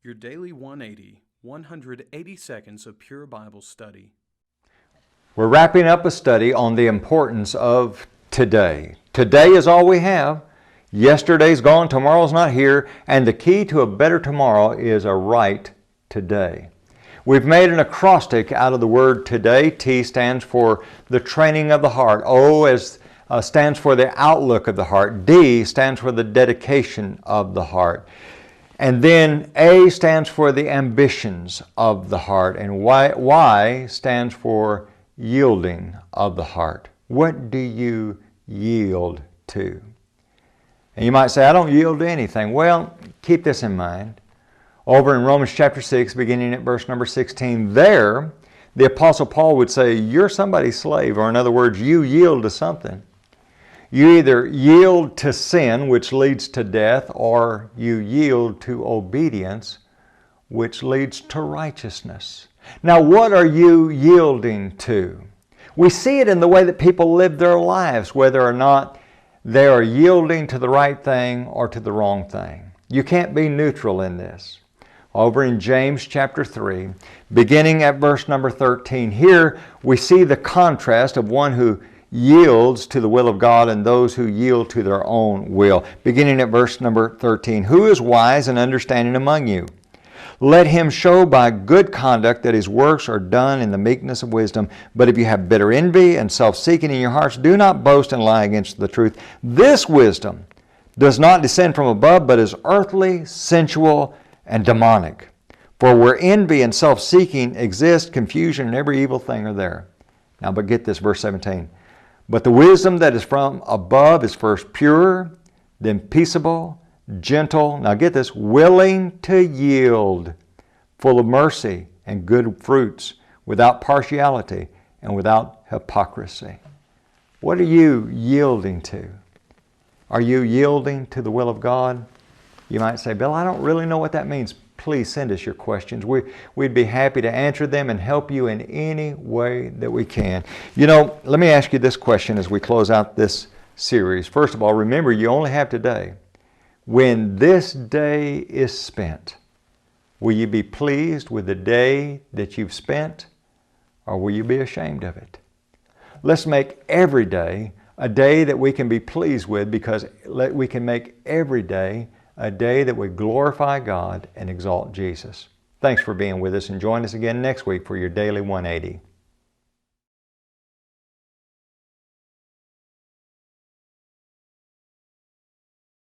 Your Daily 180, 180 seconds of pure Bible study. We're wrapping up a study on the importance of today. Today is all we have. Yesterday's gone, tomorrow's not here, and the key to a better tomorrow is a right today. We've made an acrostic out of the word today. T stands for the training of the heart. O stands for the outlook of the heart. D stands for the dedication of the heart. And then A stands for the ambitions of the heart, and Y stands for yielding of the heart. What do you yield to? And you might say, I don't yield to anything. Well, keep this in mind. Over in Romans chapter 6, beginning at verse number 16, there, the Apostle Paul would say, you're somebody's slave, or in other words, you yield to something. You either yield to sin, which leads to death, or you yield to obedience, which leads to righteousness. Now, what are you yielding to? We see it in the way that people live their lives, whether or not they are yielding to the right thing or to the wrong thing. You can't be neutral in this. Over in James chapter 3, beginning at verse number 13, here we see the contrast of one who yields to the will of God and those who yield to their own will. Beginning at verse number 13, who is wise and understanding among you? Let him show by good conduct that his works are done in the meekness of wisdom. But if you have bitter envy and self-seeking in your hearts, do not boast and lie against the truth. This wisdom does not descend from above, but is earthly, sensual, and demonic. For where envy and self-seeking exist, confusion and every evil thing are there. Now, but get this, verse 17. But the wisdom that is from above is first pure, then peaceable, gentle, now get this, willing to yield, full of mercy and good fruits, without partiality and without hypocrisy. What are you yielding to? Are you yielding to the will of God? You might say, Bill, I don't really know what that means. Please send us your questions. We'd be happy to answer them and help you in any way that we can. You know, let me ask you this question as we close out this series. First of all, remember you only have today. When this day is spent, will you be pleased with the day that you've spent, or will you be ashamed of it? Let's make every day a day that we can be pleased with, because we can make every day a day that we glorify God and exalt Jesus. Thanks for being with us, and join us again next week for your Daily 180.